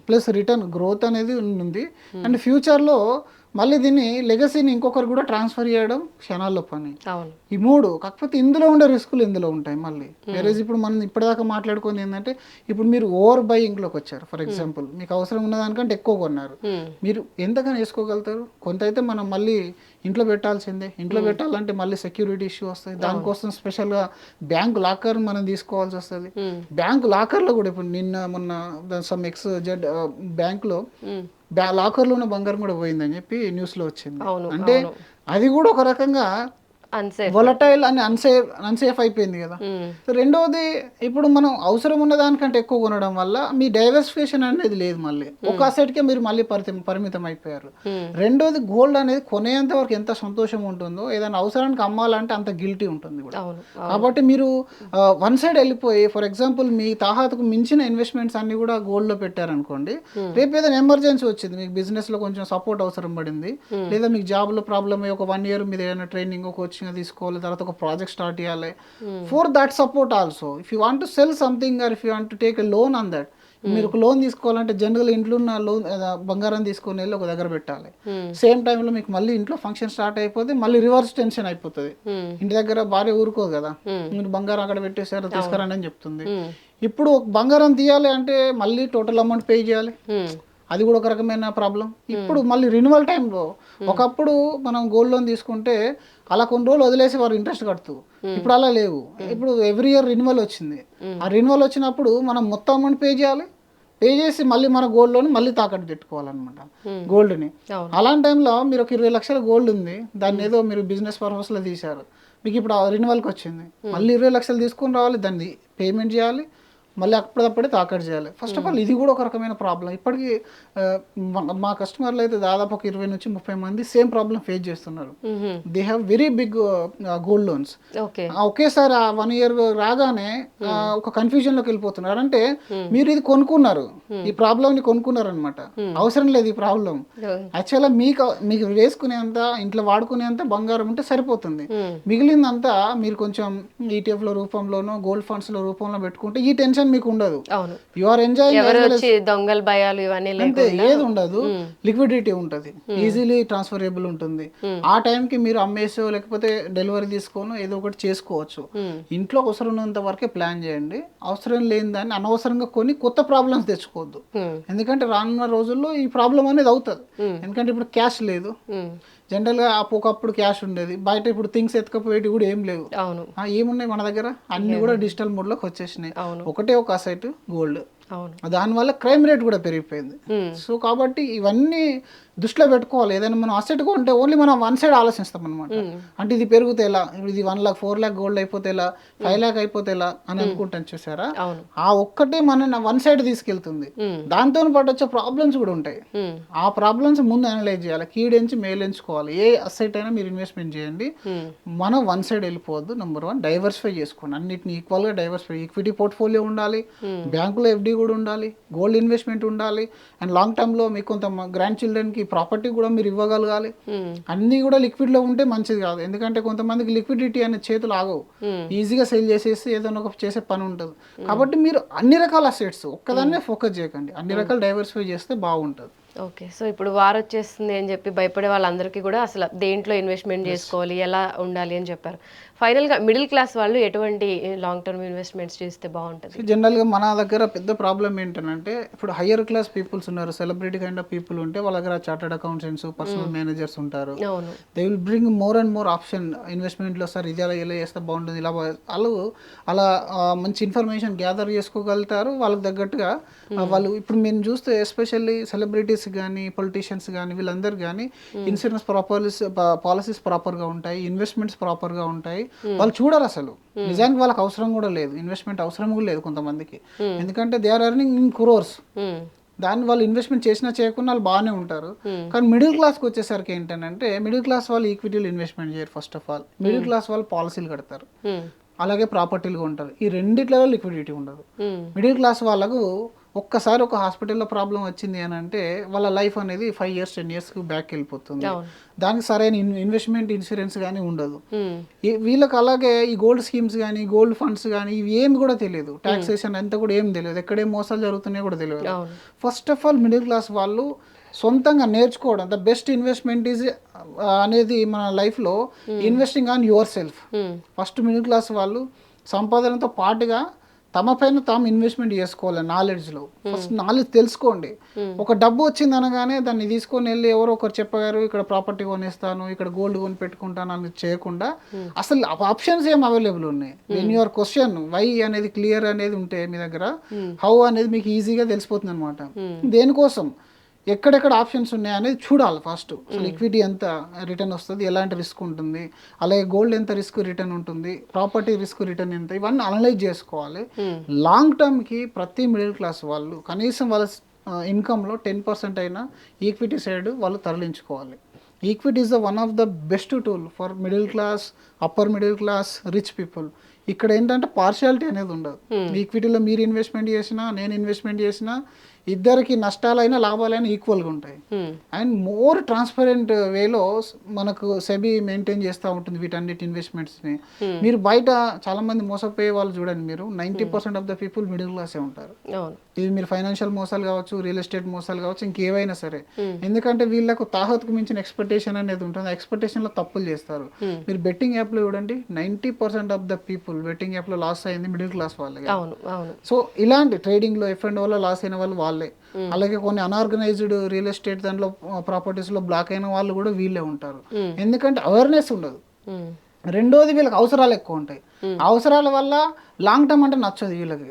ప్లస్ రిటర్న్ గ్రోత్ అనేది ఉంది. అండ్ ఫ్యూచర్లో మళ్ళీ దీన్ని లెగసీని ఇంకొకరు కూడా ట్రాన్స్ఫర్ చేయడం క్షణాల్లో పని. ఈ మూడు కాకపోతే ఇందులో ఉండే రిస్కులు ఇందులో ఉంటాయి మళ్ళీ. వేరే ఇప్పుడు మనం ఇప్పటిదాకా మాట్లాడుకుంది ఏంటంటే ఇప్పుడు మీరు ఓవర్ బయింగ్లోకి వచ్చారు. ఫర్ ఎగ్జాంపుల్ మీకు అవసరం ఉన్న దానికంటే ఎక్కువ కొన్నారు, మీరు ఎంతగానో వేసుకోగలుగుతారు. కొంత అయితే మనం మళ్ళీ ఇంట్లో పెట్టాల్సిందే. ఇంట్లో పెట్టాలంటే మళ్ళీ సెక్యూరిటీ ఇష్యూ వస్తుంది. దానికోసం స్పెషల్గా బ్యాంక్ లాకర్ మనం తీసుకోవాల్సి వస్తుంది. బ్యాంక్ లాకర్లో కూడా ఇప్పుడు మొన్న సమ్ XZ బ్యాంక్లో లాకర్లో ఉన్న బంగారం కూడా పోయిందని చెప్పి న్యూస్లో వచ్చింది. అవును, అంటే అది కూడా ఒక రకంగా అన్సేఫ్. వొలటైల్ అని అన్సేఫ్ అయిపోయింది కదా. సో రెండవది, ఇప్పుడు మనం అవసరం ఉన్న దానికంటే ఎక్కువ కొనడం వల్ల మీ డైవర్సిఫికేషన్ అనేది లేదు, మళ్ళీ ఒక అసెట్కే మీరు మళ్ళీ పరిమితం అయిపోయారు. రెండోది, గోల్డ్ అనేది కొనేంత వరకు ఎంత సంతోషం ఉంటుందో ఏదైనా అవసరానికి అమ్మాలంటే అంత గిల్టీ ఉంటుంది కూడా. కాబట్టి మీరు వన్ సైడ్ వెళ్ళిపోయి, ఫర్ ఎగ్జాంపుల్ మీ తాహాతకు మించిన ఇన్వెస్ట్మెంట్స్ అన్ని కూడా గోల్డ్లో పెట్టారనుకోండి, రేపు ఏదైనా ఎమర్జెన్సీ వచ్చింది, మీకు బిజినెస్లో కొంచెం సపోర్ట్ అవసరం పడింది, లేదా మీకు జాబ్లో ప్రాబ్లమ్ అయ్యి ఒక 1 year మీద ఏదైనా ట్రైనింగ్ కోచింగ్ తీసుకోవాలి, తర్వాత ఒక ప్రాజెక్ట్ స్టార్ట్ చేయాలి. For that support also if you want to cell something or if you want to take a loan on that, మీరు ఒక లోన్ తీసుకోవాలంటే జనరల్ ఇంట్లో ఉన్న లోన్ బంగారం తీసుకొని వెళ్ళి ఒక దగ్గర పెట్టాలి. సేమ్ టైంలో మీకు మళ్ళీ ఇంట్లో ఫంక్షన్ స్టార్ట్ అయిపోతే మళ్ళీ రివర్స్ టెన్షన్ అయిపోతుంది. ఇంటి దగ్గర భార్య ఊరుకోదు కదా, మీరు బంగారం అక్కడ పెట్టేసారు తీసుకురండి అని చెప్తుంది. ఇప్పుడు బంగారం తీయాలి అంటే మళ్ళీ టోటల్ అమౌంట్ పే చేయాలి, అది కూడా ఒక రకమైన ప్రాబ్లం. ఇప్పుడు మళ్ళీ రిన్యువల్ టైంలో, ఒకప్పుడు మనం గోల్డ్ లోన్ తీసుకుంటే అలా కొన్ని రోజులు వదిలేసి వారు ఇంట్రెస్ట్ కడుతూ, ఇప్పుడు అలా లేవు. ఇప్పుడు ఎవ్రీ ఇయర్ రిన్యువల్ వచ్చింది. ఆ రిన్యువల్ వచ్చినప్పుడు మనం మొత్తం అమౌంట్ పే చేయాలి, పే చేసి మళ్ళీ మన గోల్డ్ లోన్ మళ్ళీ తాకట్టు పెట్టుకోవాలన్నమాట గోల్డ్ని. అలాంటి టైంలో మీరు ఒక 20 లక్షల గోల్డ్ ఉంది, దాన్ని ఏదో మీరు బిజినెస్ పర్పస్లో తీశారు, మీకు ఇప్పుడు రిన్యువల్కి వచ్చింది, మళ్ళీ 20 లక్షలు తీసుకొని రావాలి, దాన్ని పేమెంట్ చేయాలి, మళ్ళీ అప్పుడప్పుడే తాకట్టు చేయాలి. ఫస్ట్ ఆఫ్ ఆల్ ఇది కూడా ఒక రకమైన ప్రాబ్లం. ఇప్పటికీ మా కస్టమర్లు అయితే దాదాపు ఒక 20 నుంచి 30 మంది సేమ్ ప్రాబ్లం ఫేస్ చేస్తున్నారు. They have very big gold loans. ఒకేసారి ఆ 1 year రాగానే ఒక కన్ఫ్యూజన్ లోకి వెళ్ళిపోతున్నారు. అంటే మీరు ఇది కొనుక్కున్నారు, ఈ ప్రాబ్లం ని కొనుక్కున్నారు అనమాట, అవసరం లేదు ఈ ప్రాబ్లం. యాక్చువల్గా మీకు వేసుకునేంత, ఇంట్లో వాడుకునేంత బంగారం ఉంటే సరిపోతుంది, మిగిలిందంతా మీరు కొంచెం ETF లో రూపంలోనో గోల్డ్ ఫండ్స్ లో రూపంలో పెట్టుకుంటే ఈ టెన్షన్ మీకు ఉండదు. యు ఆర్ ఎంజాయింగ్, దొంగల భయాలు ఇవన్నీ అంటే ఏది ఉండదు, లిక్విడిటీ ఉంటుంది, ఈజీలీ ట్రాన్స్ఫరబుల్ ఉంటుంది. ఆ టైంకి మీరు అమ్మేసో లేకపోతే డెలివరీ తీసుకోనో ఏదో ఒకటి చేసుకోవచ్చు. ఇంట్లో అవసరం ఉన్నంత వరకే ప్లాన్ చేయండి, అవసరం లేని దాన్ని అనవసరంగా కొని కొత్త ప్రాబ్లమ్స్ తెచ్చుకోవద్దు. ఎందుకంటే రానున్న రోజుల్లో ఈ ప్రాబ్లం అనేది అవుతుంది. ఎందుకంటే ఇప్పుడు క్యాష్ లేదు, జనరల్గా ఒకప్పుడు క్యాష్ ఉండేది, బయట ఇప్పుడు థింగ్స్ ఎత్తుకపోయేటి కూడా ఏం లేవు. ఏమున్నాయి మన దగ్గర, అన్ని కూడా డిజిటల్ మోడ్లోకి వచ్చేసినాయి. ఒకటే ఒక అసెట్ గోల్డ్, దానివల్ల క్రైమ్ రేట్ కూడా పెరిగిపోయింది. సో కాబట్టి ఇవన్నీ దృష్టిలో పెట్టుకోవాలి. ఏదైనా మనం అసెట్ కొంటే ఓన్లీ మనం వన్ సైడ్ ఆలోచిస్తాం అనమాట. అంటే ఇది పెరిగితే ఎలా, ఇది 1 lakh 4 lakh గోల్డ్ అయిపోతే ఎలా, 5 lakh అయిపోతే ఎలా అని అనుకుంటాను, చూసారా? ఆ ఒక్కటే మన వన్ సైడ్ తీసుకెళ్తుంది. దాంతో పాటు వచ్చే ప్రాబ్లమ్స్ కూడా ఉంటాయి. ఆ ప్రాబ్లమ్స్ ముందు అనలైజ్ చేయాలి, కీడెంచి మేలెంచుకోవాలి. ఏ అసెట్ అయినా మీరు ఇన్వెస్ట్మెంట్ చేయండి, మనం వన్ సైడ్ వెళ్ళిపోవద్దు. నెంబర్ 1, డైవర్సిఫై చేసుకోండి, అన్నిటిని ఈక్వల్ గా డైవర్సిఫై. ఈక్విటీ పోర్ట్ఫోలియో ఉండాలి, బ్యాంకులో FD కూడా ఉండాలి, గోల్డ్ ఇన్వెస్ట్మెంట్ ఉండాలి, అండ్ లాంగ్ టర్మ్ లో మీకు కొంత గ్రాండ్ చిల్డ్రన్ కి ప్రాపర్టీ కూడా మీరు ఇవ్వగలగాలి. అన్ని కూడా లిక్విడ్ లో ఉంటే మంచిది కాదు, ఎందుకంటే కొంతమందికి లిక్విడిటీ అనే చేతులు ఆగవు, ఈజీగా సెల్ చేసేసి ఏదైనా ఒక చేసే పని ఉంటుంది. కాబట్టి మీరు అన్ని రకాల అసెట్స్ ఒక్కదాన్నే ఫోకస్ చేయకండి, అన్ని రకాల డైవర్సిఫై చేస్తే బాగుంటుంది. ఓకే, సో ఇప్పుడు వార్ వచ్చేస్తుంది అని చెప్పి భయపడే వాళ్ళందరికీ కూడా అసలు దేంట్లో ఇన్వెస్ట్మెంట్ చేసుకోవాలి, ఎలా ఉండాలి అని చెప్పారు. ఫైనల్గా మిడిల్ క్లాస్ వాళ్ళు ఎటువంటి లాంగ్ టర్మ్ ఇన్వెస్ట్మెంట్స్ చేస్తే బాగుంటుంది? జనరల్గా మన దగ్గర పెద్ద ప్రాబ్లం ఏంటంటే, ఇప్పుడు హయ్యర్ క్లాస్ పీపుల్స్ ఉన్నారు, సెలబ్రిటీ కైండ్ ఆఫ్ పీపుల్ ఉంటే వాళ్ళ దగ్గర చార్టర్డ్ అకౌంటెంట్స్, పర్సనల్ మేనేజర్స్ ఉంటారు. They will bring more and more option ఇన్వెస్ట్మెంట్లో. సార్ ఇది అలా ఇలా చేస్తే బాగుంటుంది, ఇలా వాళ్ళు అలా మంచి ఇన్ఫర్మేషన్ గ్యాదర్ చేసుకోగలుగుతారు. వాళ్ళకి తగ్గట్టుగా వాళ్ళు ఇప్పుడు మేము చూస్తే ఎస్పెషల్లీ సెలబ్రిటీస్ కానీ పొలిటీషియన్స్ కానీ వీళ్ళందరూ కానీ ఇన్సూరెన్స్ పాలసీస్ ప్రాపర్గా ఉంటాయి, ఇన్వెస్ట్మెంట్స్ ప్రాపర్గా ఉంటాయి. వాళ్ళు చూడరు అసలు, నిజానికి వాళ్ళకి అవసరం కూడా లేదు, ఇన్వెస్ట్మెంట్ అవసరం కూడా లేదు కొంతమందికి. ఎందుకంటే they are earning in crores, దాన్ని వాళ్ళు ఇన్వెస్ట్మెంట్ చేసినా చేయకుండా వాళ్ళు బాగానే ఉంటారు. కానీ మిడిల్ క్లాస్కి వచ్చేసరికి ఏంటంటే, మిడిల్ క్లాస్ వాళ్ళు ఈక్విటీలు ఇన్వెస్ట్మెంట్ చేయరు. First of all middle class వాళ్ళు పాలసీలు కడతారు, అలాగే ప్రాపర్టీలు కొంటారు. ఈ రెండిట్లలో లిక్విడిటీ ఉండదు. మిడిల్ క్లాస్ వాళ్ళకు ఒక్కసారి ఒక హాస్పిటల్లో ప్రాబ్లం వచ్చింది అని అంటే వాళ్ళ లైఫ్ అనేది 5 years 10 years బ్యాక్ వెళ్ళిపోతుంది. దానికి సరైన ఇన్వెస్ట్మెంట్ ఇన్సూరెన్స్ కానీ ఉండదు. వీళ్ళకి అలాగే ఈ గోల్డ్ స్కీమ్స్ కానీ గోల్డ్ ఫండ్స్ కానీ ఇవి ఏమి కూడా తెలియదు, టాక్సేషన్ అంతా కూడా ఏం తెలియదు, ఎక్కడేం మోసాలు జరుగుతున్నాయో కూడా తెలియదు. First of all middle class వాళ్ళు సొంతంగా నేర్చుకోవడం, ద బెస్ట్ ఇన్వెస్ట్మెంట్ ఈజ్ అనేది మన లైఫ్లో investing on your self. First middle class వాళ్ళు సంపాదనతో పాటుగా తమ పైన తాము ఇన్వెస్ట్మెంట్ చేసుకోవాలి నాలెడ్జ్లో. ఫస్ట్ నాలెడ్జ్ తెలుసుకోండి. ఒక డబ్బు వచ్చింది అనగానే దాన్ని తీసుకొని వెళ్ళి ఎవరో ఒకరు చెప్పగారు ఇక్కడ ప్రాపర్టీ కొనేస్తాను, ఇక్కడ గోల్డ్ కొని పెట్టుకుంటాను అని చేయకుండా అసలు ఆప్షన్స్ ఏం అవైలబుల్ ఉన్నాయి. వెన్ యువర్ క్వశ్చన్ వై అనేది క్లియర్ అనేది ఉంటే మీ దగ్గర, హౌ అనేది మీకు ఈజీగా తెలిసిపోతుంది అనమాట. దేనికోసం ఎక్కడెక్కడ ఆప్షన్స్ ఉన్నాయి అనేది చూడాలి ఫస్ట్. అసలు ఈక్విటీ ఎంత రిటర్న్ వస్తుంది, ఎలాంటి రిస్క్ ఉంటుంది, అలాగే గోల్డ్ ఎంత రిస్క్ రిటర్న్ ఉంటుంది, ప్రాపర్టీ రిస్క్ రిటర్న్ ఎంత, ఇవన్నీ అనలైజ్ చేసుకోవాలి. లాంగ్ టర్మ్కి ప్రతి మిడిల్ క్లాస్ వాళ్ళు కనీసం వాళ్ళ ఇన్కంలో 10% అయినా ఈక్విటీ సైడ్ వాళ్ళు తరలించుకోవాలి. Equity is the one of the best tool for middle class, upper middle class, rich people. ఇక్కడ ఏంటంటే పార్షియాలిటీ అనేది ఉండదు. ఈక్విటీలో మీరు ఇన్వెస్ట్మెంట్ చేసినా, నేను ఇన్వెస్ట్మెంట్ చేసినా, ఇద్దరికి నష్టాలైనా లాభాలైనా ఈక్వల్గా ఉంటాయి. అండ్ మోర్ ట్రాన్స్పరెంట్ వేలో మనకు సెబీ మెయింటైన్ చేస్తూ ఉంటుంది వీటన్నిటి ఇన్వెస్ట్మెంట్స్ని. మీరు బయట చాలా మంది మోసపోయే వాళ్ళు చూడండి, మీరు 90% ఆఫ్ ద పీపుల్ మిడిల్ క్లాసే ఉంటారు. ఇది మీరు ఫైనాన్షియల్ మోసాలు కావచ్చు, రియల్ ఎస్టేట్ మోసాలు కావచ్చు, ఇంకేవైనా సరే. ఎందుకంటే వీళ్ళకు తాహత్కు మించిన ఎక్స్పెక్టేషన్ అనేది ఉంటుంది. ఆ ఎక్స్పెక్టేషన్లో తప్పులు చేస్తారు. మీరు బెట్టింగ్ యాప్లో చూడండి, 90% ఆఫ్ ద పీపుల్ బెట్టింగ్ యాప్లో లాస్ అయింది మిడిల్ క్లాస్ వాళ్ళే. సో ఇలాంటి ట్రేడింగ్లో F&Oలో లాస్ అయిన వాళ్ళు వాళ్ళే. అలాగే కొన్ని అన్ఆర్గనైజ్డ్ రియల్ ఎస్టేట్ దాంట్లో ప్రాపర్టీస్లో బ్లాక్ అయిన వాళ్ళు కూడా వీళ్ళే ఉంటారు. ఎందుకంటే అవేర్నెస్ ఉండదు. రెండోది వీళ్ళకి అవసరాలు ఎక్కువ ఉంటాయి. అవసరాల వల్ల లాంగ్ టర్మ్ అంటే నచ్చదు వీళ్ళకి.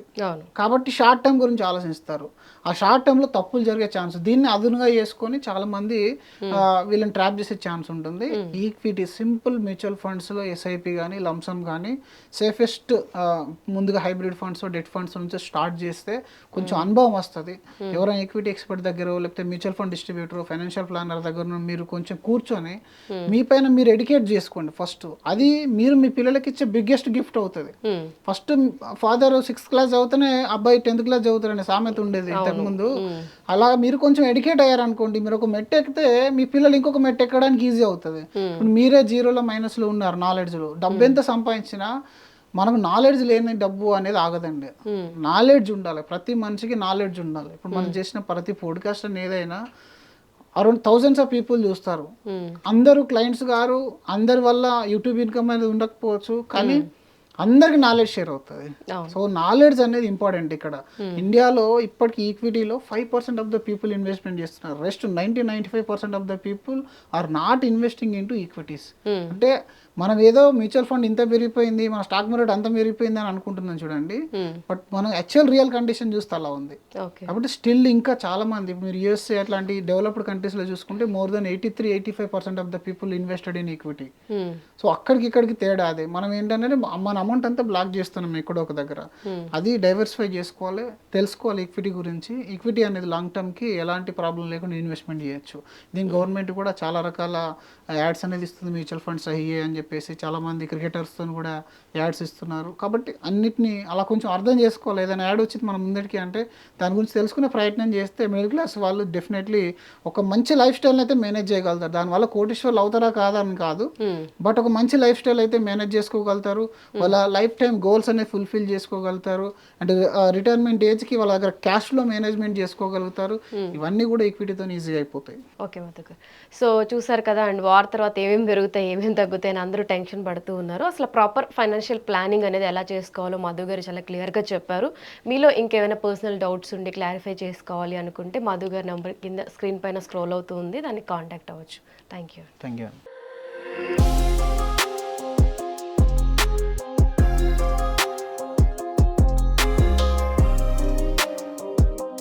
కాబట్టి షార్ట్ టర్మ్ గురించి ఆలోచిస్తారు. ఆ షార్ట్ టర్మ్లో తప్పులు జరిగే ఛాన్స్, దీన్ని అదునుగా చేసుకొని చాలా మంది వీళ్ళని ట్రాప్ చేసే ఛాన్స్ ఉంటుంది. ఈక్విటీ సింపుల్ మ్యూచువల్ ఫండ్స్లో SIP కానీ లంసమ్ కానీ సేఫెస్ట్, ముందుగా హైబ్రిడ్ ఫండ్స్, డెట్ ఫండ్స్ నుంచి స్టార్ట్ చేస్తే కొంచెం అనుభవం వస్తుంది. ఎవరైనా ఈక్విటీ ఎక్స్పర్ట్ దగ్గర, లేకపోతే mutual fund distributor, financial planner దగ్గర మీరు కొంచెం కూర్చొని మీ పైన మీరు ఎడ్యుకేట్ చేసుకోండి ఫస్ట్. అది మీరు మీ పిల్లలకి ఇచ్చే బిగ్గెస్ట్ గిఫ్ట్ అవుతుంది. ఫస్ట్ ఫాదర్ 6th క్లాస్ చదువుతూనే అబ్బాయి 10th క్లాస్ చదువుతారనే సామెత ఉండేది ఇంతకుముందు. అలా మీరు కొంచెం ఎడ్యుకేట్ అయ్యారనుకోండి, మీరు ఒక మెట్టు ఎక్కితే మీ పిల్లలు ఇంకొక మెట్టు ఎక్కడానికి ఈజీ అవుతుంది. ఇప్పుడు మీరే జీరోలో మైనస్లో ఉన్నారు నాలెడ్జ్లో. డబ్బు ఎంత సంపాదించినా మనకు నాలెడ్జ్ లేని డబ్బు అనేది ఆగదండి. నాలెడ్జ్ ఉండాలి, ప్రతి మనిషికి నాలెడ్జ్ ఉండాలి. ఇప్పుడు మనం చేసిన ప్రతి పాడ్కాస్ట్ అని ఏదైనా అరౌండ్ థౌజండ్స్ ఆఫ్ పీపుల్ చూస్తారు. అందరూ క్లయింట్స్ గారు, అందరి వల్ల యూట్యూబ్ ఇన్కమ్ అనేది ఉండకపోవచ్చు, కానీ అందరికి నాలెడ్జ్ షేర్ అవుతుంది. సో నాలెడ్జ్ అనేది ఇంపార్టెంట్. ఇక్కడ ఇండియాలో ఇప్పటికి ఈక్విటీలో 5% ఆఫ్ ద పీపుల్ ఇన్వెస్ట్మెంట్ చేస్తున్నారు. Rest 95% of the people are not investing in to equities. అంటే మనం ఏదో మ్యూచువల్ ఫండ్ ఇంత పెరిగిపోయింది, మన స్టాక్ మార్కెట్ అంత పెరిగిపోయింది అని అనుకుంటున్నాం చూడండి. బట్ మనం యాక్చువల్ రియల్ కండిషన్ చూస్తే అలా ఉంది. కాబట్టి స్టిల్ ఇంకా చాలా మంది, మీరు USA అట్లాంటి డెవలప్డ్ కంట్రీస్లో చూసుకుంటే more than 83-85% of the people invested in equity. So అక్కడికి ఇక్కడికి తేడా అదే. మనం ఏంటంటే మన అమౌంట్ అంతా బ్లాక్ చేస్తున్నాం ఎక్కడో ఒక దగ్గర. అది డైవర్సిఫై చేసుకోవాలి, తెలుసుకోవాలి ఈక్విటీ గురించి. ఈక్విటీ అనేది లాంగ్ టర్మ్కి ఎలాంటి ప్రాబ్లం లేకుండా ఇన్వెస్ట్మెంట్ చేయొచ్చు. దీని గవర్నమెంట్ కూడా చాలా రకాల యాడ్స్ అనేది ఇస్తుంది. మ్యూచువల్ ఫండ్స్ అయ్యే అని చెప్పేసి చాలామంది క్రికెటర్స్తో కూడా యాడ్స్ ఇస్తున్నారు. కాబట్టి అన్నిటినీ అలా కొంచెం అర్థం చేసుకోవాలి. ఏదైనా యాడ్ వచ్చింది మన ముందరికి అంటే దాని గురించి తెలుసుకునే ప్రయత్నం చేస్తే మిడిల్ క్లాస్ వాళ్ళు డెఫినెట్లీ ఒక మంచి లైఫ్ స్టైల్ని అయితే మేనేజ్ చేయగలుగుతారు. దానివల్ల కోటీశ్వర్లు అవుతారా కాదా అని కాదు, బట్ ఒక మంచి లైఫ్ స్టైల్ అయితే మేనేజ్ చేసుకోగలుగుతారు. వాళ్ళ లైఫ్ టైం గోల్స్ అనేది ఫుల్ఫిల్ చేసుకోగలుగుతారు. అండ్ రిటైర్మెంట్ ఏజ్కి వాళ్ళ దగ్గర క్యాష్ ఫ్లో మేనేజ్మెంట్ చేసుకోగలుగుతారు. ఇవన్నీ కూడా ఈక్విటీతో ఈజీగా అయిపోతాయి. ఓకే మధుకర్, సో చూసారు కదా, అండ్ వార్ తర్వాత ఏమేమి పెరుగుతాయి, ఏమేమి తగ్గుతాయి అని అందరూ టెన్షన్ పడుతూ ఉన్నారు. అసలు ప్రాపర్ ఫైనాన్షియల్ ప్లానింగ్ అనేది ఎలా చేసుకోవాలో మధు గారు చాలా క్లియర్గా చెప్పారు. మీలో ఇంకేమైనా పర్సనల్ డౌట్స్ ఉండి క్లారిఫై చేసుకోవాలి అనుకుంటే మధు గారి నెంబర్ కింద స్క్రీన్ పైన స్క్రోల్ అవుతూ ఉంది, దాన్ని కాంటాక్ట్ అవ్వచ్చు. Thank you.